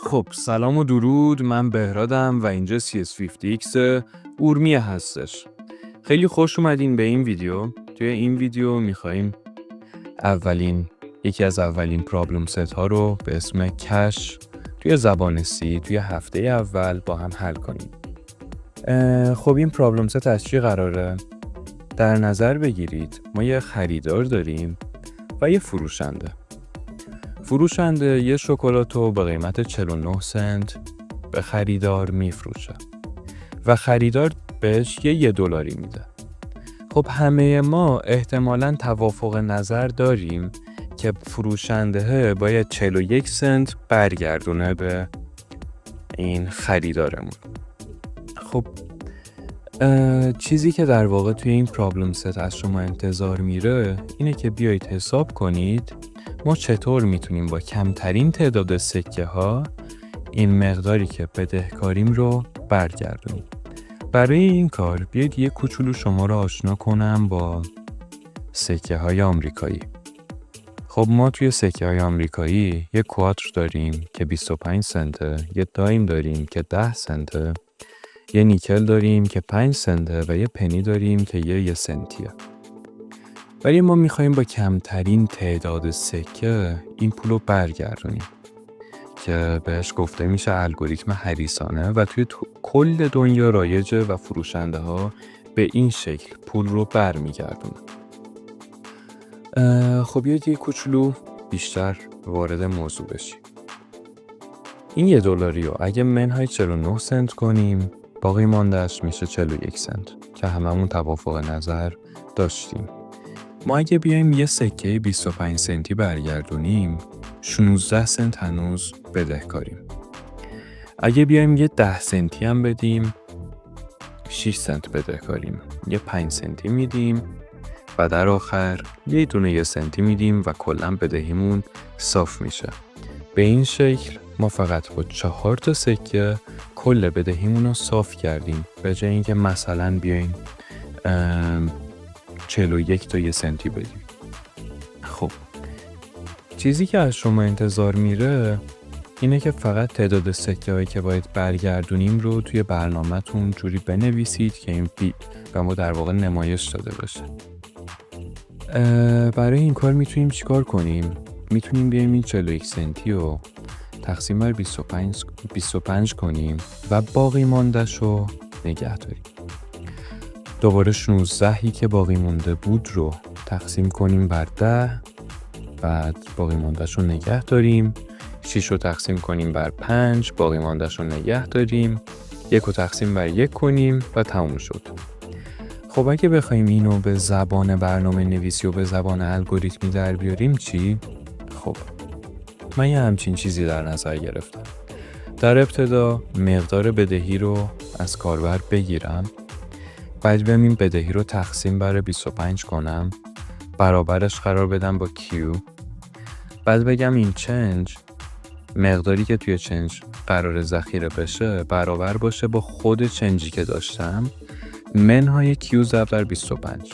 خب سلام و درود، من بهرادم و اینجا CS50X اورمیه هستش. خیلی خوش اومدین به این ویدیو. توی این ویدیو میخواییم یکی از اولین پرابلم ست ها رو به اسم کش توی زبان سی توی هفته اول با هم حل کنیم. خب این پرابلم ست از چی قراره؟ در نظر بگیرید ما یه خریدار داریم و یه فروشنده یه شکلاتو به قیمت 49 سنت به خریدار میفروشه و خریدار بهش یه $1 میده. خب همه ما احتمالاً توافق نظر داریم که فروشنده باید 41 سنت برگردونه به این خریدارمون. خب چیزی که در واقع توی این پرابلم ست از شما انتظار میره اینه که بیایید حساب کنید ما چطور میتونیم با کمترین تعداد سکه ها این مقداری که بدهکاریم رو برگردونیم. برای این کار بیاید یه کوچولو شما رو آشنا کنم با سکه های آمریکایی. خب ما توی سکه های آمریکایی یه کواتر داریم که 25 سنته، یه دایم داریم که 10 سنته، یه نیکل داریم که 5 سنته و یه پنی داریم که یه سنتیه. ولی ما میخواییم با کمترین تعداد سکه این پول رو برگردونیم که بهش گفته میشه الگوریتم هریسانه و توی کل دنیا رایجه و فروشنده ها به این شکل پول رو برمیگردونن. خب یه کوچولو بیشتر وارد موضوع بشیم. این $1 رو اگه منهای 49 سنت کنیم باقی ماندهش میشه 41 سنت که هممون توافق نظر داشتیم. ما اگه بیایم یه سکه 25 سنتی برگردونیم 16 سنت هنوز بدهکاریم. اگه بیایم یه 10 سنتی هم بدیم 6 سنت بدهکاریم. یه 5 سنتی میدیم و در آخر یه دونه 1 سنتی میدیم و کلاً بدهیمون صاف میشه. به این شکل ما فقط با 4 تا سکه کل بدهیمون رو صاف کردیم به جای اینکه مثلا بیایم 41 تا 1 سنتی بدیم. خب چیزی که از شما انتظار میره اینه که فقط تعداد سکه هایی که باید برگردونیم رو توی برنامه‌تون جوری بنویسید که این به ما در واقع نمایش داده بشه. برای این کار میتونیم چیکار کنیم؟ میتونیم بیایم این 41 سنتی رو تقسیم بر 25 کنیم و باقی مانده‌ش رو نگه داریم. دوباره 16 که باقی مونده بود رو تقسیم کنیم بر 10، بعد باقی مونده‌ش رو نگه داریم. 6 رو تقسیم کنیم بر 5، باقی مونده‌ش رو نگه داریم. 1 رو تقسیم بر 1 کنیم و تموم شد. خب اگه بخوایم اینو به زبان برنامه نویسی و به زبان الگوریتمی در بیاریم چی؟ خب من یه همچین چیزی در نظر گرفتم. در ابتدا مقدار بدهی رو از کاربر بگیرم، بعد بیام این بدهی رو تقسیم بر 25 کنم، برابرش قرار بدم با Q، بعد بگم این چنج مقداری که توی چنج قرار ذخیره بشه برابر باشه با خود چنجی که داشتم منهای Q ضرب در 25.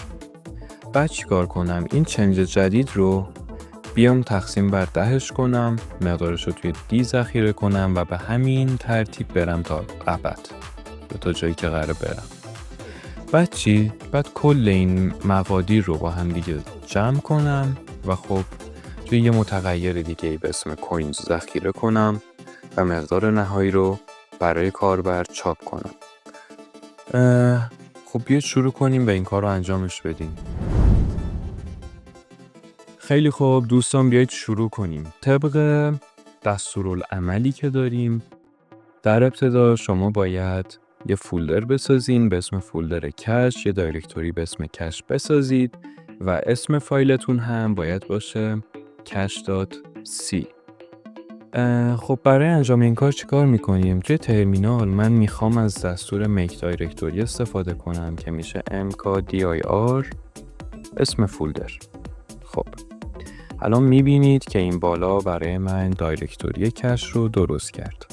بعد چیکار کنم؟ این چنج جدید رو بیام تقسیم بر 10 کنم، مقدارش رو توی D ذخیره کنم و به همین ترتیب برم تا ابد، تا جایی که قراره برم. بعد چی؟ بعد کل این مقادیر رو با هم دیگه جمع کنم و خب توی یه متغیر دیگه به اسم کوینز ذخیره کنم و مقدار نهایی رو برای کاربر چاپ کنم. خب بیاید شروع کنیم و این کار رو انجامش بدیم. خیلی خوب دوستان، بیایید شروع کنیم. طبق دستورالعملی که داریم در ابتدا شما باید یه فولدر بسازین به اسم فولدر کش، یه دایرکتوری به اسم کش بسازید و اسم فایلتون هم باید باشه cache.c. خب برای انجام این کار چیکار میکنیم؟ توی ترمینال من میخوام از دستور میک دایرکتوری استفاده کنم که میشه mkdir اسم فولدر. خب الان میبینید که این بالا برای من دایرکتوری کش رو درست کرد.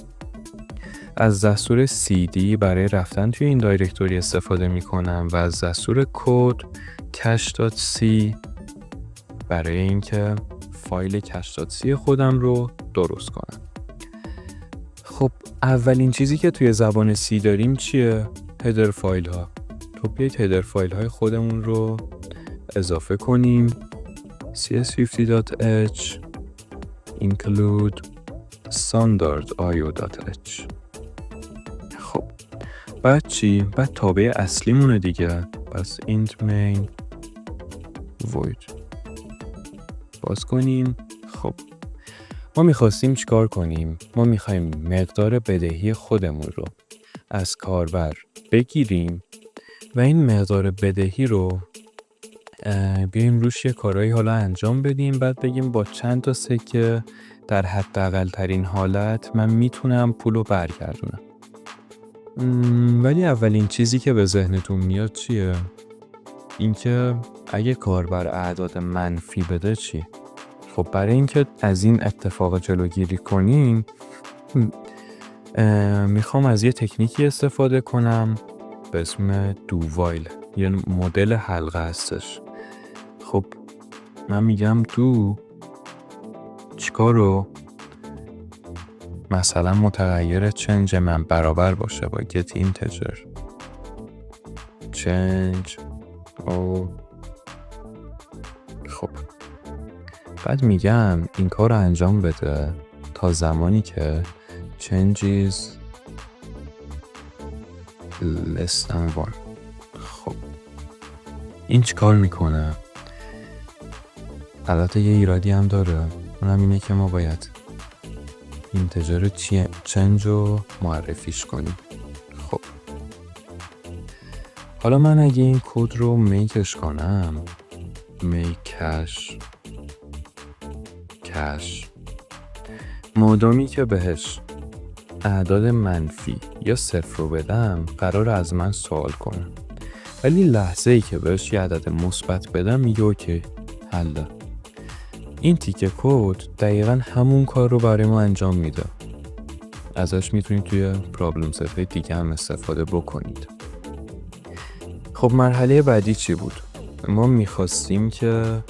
از دستور cd برای رفتن توی این دایرکتوری استفاده میکنم و از دستور کد cache.c برای اینکه فایل cache.c خودم رو درست کنم. خب اولین چیزی که توی زبان C داریم چیه؟ هدر فایل ها. تو بیایید هدر فایل های خودمون رو اضافه کنیم. cs50.h include standard.io.h. خب بعد چی؟ بعد تابع اصلیمونه دیگه. پس int main void باز کنیم. خب ما میخواستیم چیکار کنیم؟ ما میخوایم مقدار بدهی خودمون رو از کاربر بگیریم و این مقدار بدهی رو بیایم روش یه کارهایی حالا انجام بدیم، بعد بگیم با چند تا سکه در حداقل ترین حالت من میتونم پولو برگردونم. ولی اولین چیزی که به ذهنتون میاد چیه؟ اینکه اگه کاربر اعداد منفی بده چی؟ خب برای اینکه از این اتفاق جلوگیری کنیم میخوام از یه تکنیکی استفاده کنم به اسم دو وایل، یه مدل حلقه هستش. خب من میگم دو چیکارو؟ مثلا متغیر چنج من برابر باشه با get integer change او. خب بعد میگم این کار رو انجام بده تا زمانی که changes less than 1. خب این چی کار میکنه؟ البته یه ایرادی هم داره، اونم اینه که ما باید اینتجر چنج رو معرفیش کنیم. خب حالا من اگه این کد رو میکش کنم make cache مادامی که بهش اعداد منفی یا صفر رو بدم قرار از من سوال کنه، ولی لحظه ای که بهش یه عدد مثبت بدم میگه اوکی حله. این تیکه کد دقیقاً همون کار رو برای ما انجام میده. ازش میتونید توی پرابلم ست دیگه هم استفاده بکنید. خب مرحله بعدی چی بود؟ ما میخواستیم که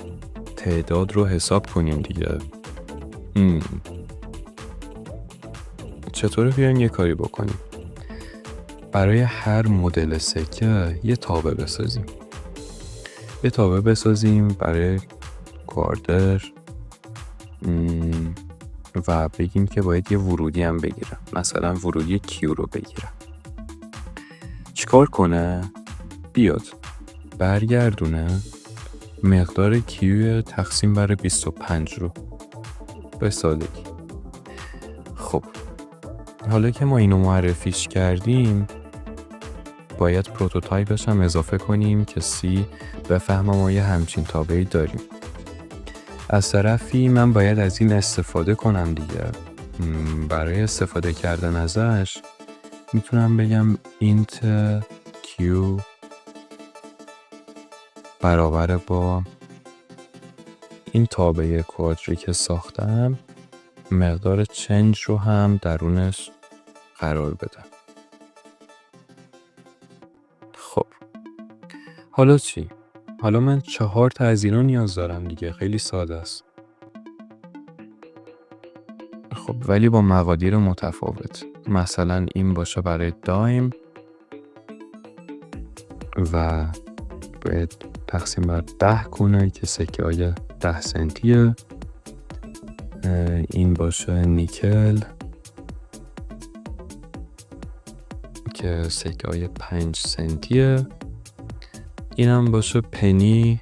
تعداد رو حساب کنیم دیگه. چطوره بیایم یه کاری بکنیم؟ برای هر مدل سکه یه تابع بسازیم برای کوارتر و بگیم که باید یه ورودی هم بگیرم، مثلا ورودی کیو رو بگیرم. چیکار کنه؟ بیاد برگردونه مقدار کیو تقسیم بر 25 رو به سادگی. خب حالا که ما اینو معرفیش کردیم باید پروتوتایپش هم اضافه کنیم که سی بفهمه ما یه همچین تابعی داریم. از طرفی من باید از این استفاده کنم دیگه. برای استفاده کردن ازش میتونم بگم int q برابر با این تابع کوادری که ساختم مقدار چنج رو هم درونش قرار بدم. خب حالا چی؟ حالا من 4 تا از اینا نیاز دارم دیگه، خیلی ساده است. خب ولی با مقادیر متفاوت. مثلا این باشه برای دایم و باید تقسیم بر 10 کنه که سکه های 10 سنتیه. این باشه نیکل که سکه های 5 سنتیه. این هم باشه پنی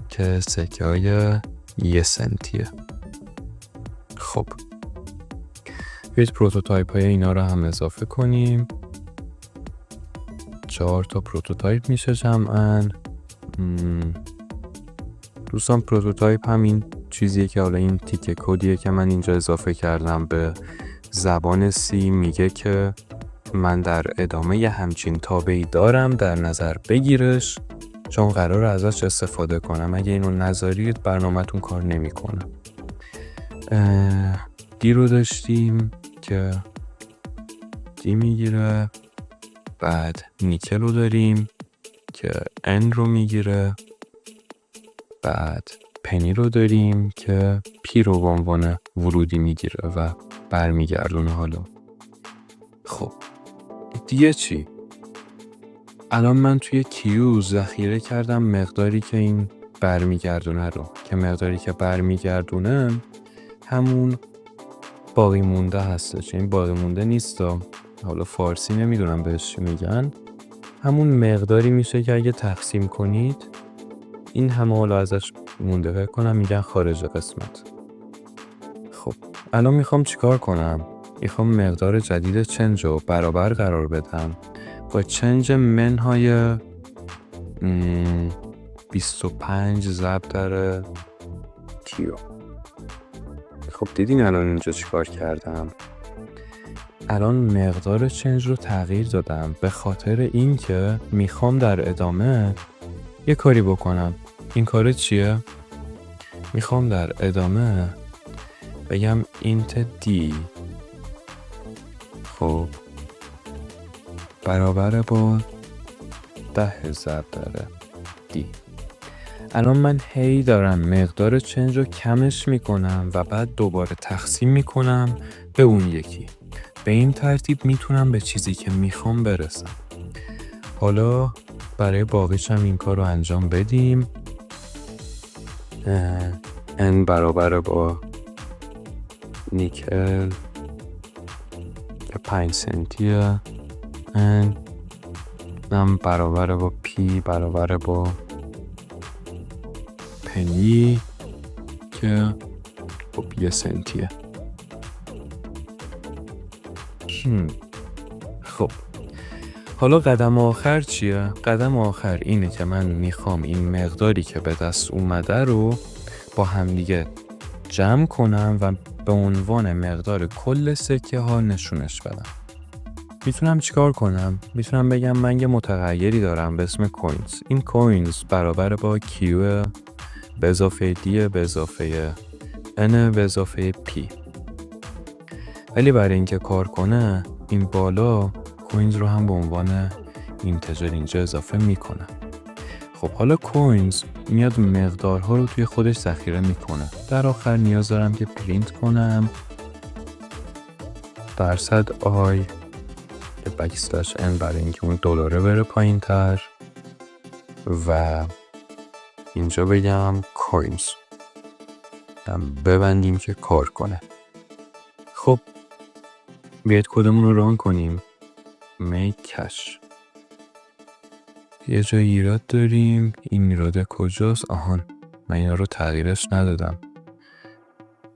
که سکه های 1 سنتیه. خب بیاید پروتوتایپ های اینا رو هم اضافه کنیم. 4 تا پروتوتایپ میشه جمعاً. دوستان پروتوتایپ هم این چیزیه که حالا این تیکه کدیه که من اینجا اضافه کردم به زبان سی، میگه که من در ادامه یه همچین تابعی دارم، در نظر بگیرش چون قرار ازش استفاده کنم. اگه اینو نذارید برنامه‌تون کار نمیکنه. دی رو داشتیم که دی میگیره، بعد نیکل رو داریم که ان رو میگیره، بعد پنی رو داریم که پی رو به عنوان ورودی میگیره و برمیگردونه. حالا خب دیگه چی؟ الان من توی کیو ذخیره کردم مقداری که این برمیگردونه رو، که مقداری که برمیگردونه همون باقی مونده هستش. این باقی مونده نیستا، حالا فارسی نمیدونم بهش چی میگن، همون مقداری میشه که اگه تقسیم کنید این همه حالا ازش مونده. فکر کنم میگن خارج قسمت. خب الان میخوام چیکار کنم؟ میخوام مقدار جدید چنج رو برابر قرار بدم با چنج منهای 25 ضرب در کیو. خب دیدین الان اینجا چیکار کردم؟ الان مقدار چنج رو تغییر دادم به خاطر این که میخوام در ادامه یه کاری بکنم. این کار چیه؟ میخوام در ادامه بگم اینت دی خب برابر با 10 ضرب در دی. الان من هی دارم مقدار چنج رو کمش میکنم و بعد دوباره تقسیم میکنم به اون یکی. به این ترتیب میتونم به چیزی که میخوام برسم. حالا برای باقیش هم این کار رو انجام بدیم. n برابر با نیکل که 5 سنتیه، n هم برابر با پی برابر با پنی که خب 1 سنتیه. خب حالا قدم آخر چیه؟ قدم آخر اینه که من میخوام این مقداری که به دست اومده رو با همدیگه جمع کنم و به عنوان مقدار کل سکه ها نشونش بدم. میتونم چیکار کنم؟ میتونم بگم من یه متغیری دارم به اسم کوینز. این کوینز برابر با کیو به اضافه دی به اضافه ان به اضافه پی. ولی برای اینکه کار کنه این بالا کوینز رو هم به عنوان اینتجر اینجا اضافه میکنه. خب حالا کوینز میاد مقدارها رو توی خودش ذخیره میکنه. در آخر نیاز دارم که پرینت کنم درصد آی که بکسلش n برای اینکه اون دلاره بره پایین تر و اینجا بگم کوینز ببندیم که کار کنه. خب بیاید کدمون رو ران کنیم. make cache. یه جای ایراد داریم. این ایراده کجاست؟ آهان من اینا رو تغییرش ندادم.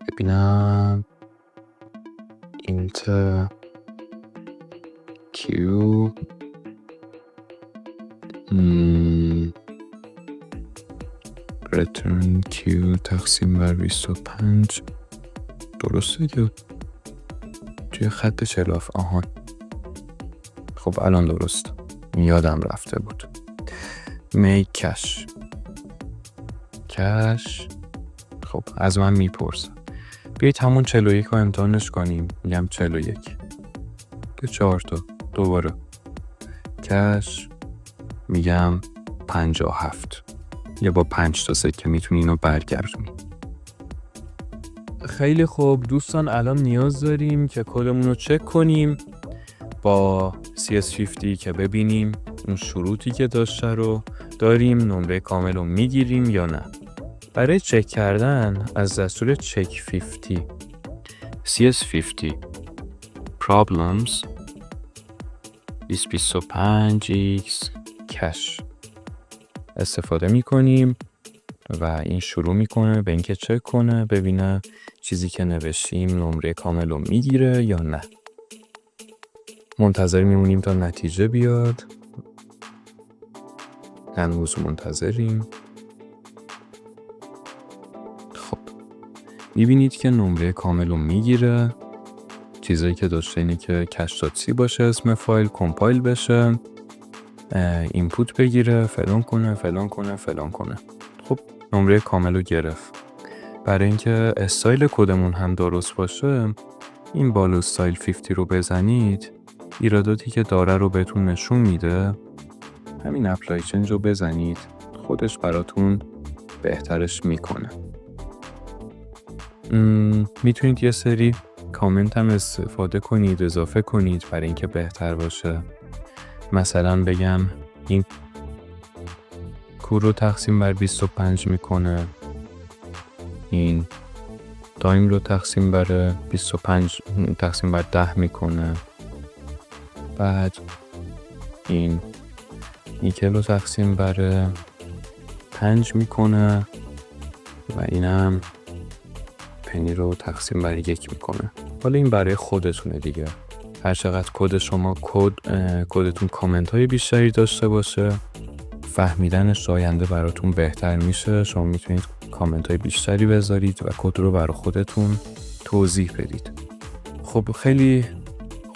ببینم int q return q تقسیم بر 25 درسته که توی خط شلاف. آهان خب الان درست، یادم رفته بود. make cache. خب از من میپرسم بیایید همون 41 رو امتحانش کنیم. میگم 41 که 4 تا دوباره کش میگم 57 یا با 5 تا سکه میتونی اینو برگردونی. خیلی خوب دوستان، الان نیاز داریم که کدمون رو چک کنیم با CS50 که ببینیم اون شروطی که داشته رو داریم، نمره کامل رو میگیریم یا نه. برای چک کردن از دستور check 50 CS50 problems 25x cache استفاده میکنیم و این شروع میکنه به اینکه چک کنه ببینه چیزی که نوشتیم نمره کامل رو میگیره یا نه. منتظر میمونیم تا نتیجه بیاد. هنوز منتظریم. خب میبینید که نمره کامل رو میگیره. چیزایی که داشته اینه که cache.c باشه اسم فایل، کمپایل بشه، اینپوت بگیره، فلان کنه. خب نمره کامل رو گرفت. برای اینکه استایل کدمون هم درست باشه این بالا استایل 50 رو بزنید. ایراداتی که داره رو بهتون نشون میده. همین اپلای چنج رو بزنید، خودش براتون بهترش میکنه. میتونید یه سری کامنت هم استفاده کنید، اضافه کنید برای اینکه بهتر باشه. مثلا بگم این کور رو تقسیم بر 25 میکنه، این تایم رو تقسیم بر 25 تقسیم بر 10 میکنه، بعد این نیکل رو تقسیم بر 5 میکنه و اینم پنی رو تقسیم بر 1 میکنه. حالا این برای خودتونه دیگه. هر چقدر کدتون کامنت های بیشتری داشته باشه، فهمیدنش آینده براتون بهتر میشه. شما میتونید کامنت های بیشتری بذارید و کد رو برای خودتون توضیح بدید. خب خیلی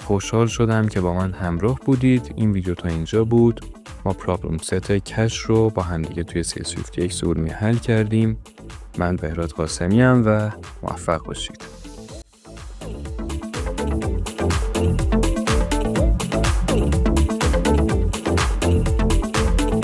خوشحال شدم که با من همراه بودید. این ویدیو تا اینجا بود. ما پرابلم ست کش رو با هم دیگه توی CS51 حل کردیم. من بهراد قاسمی ام و موفق باشید.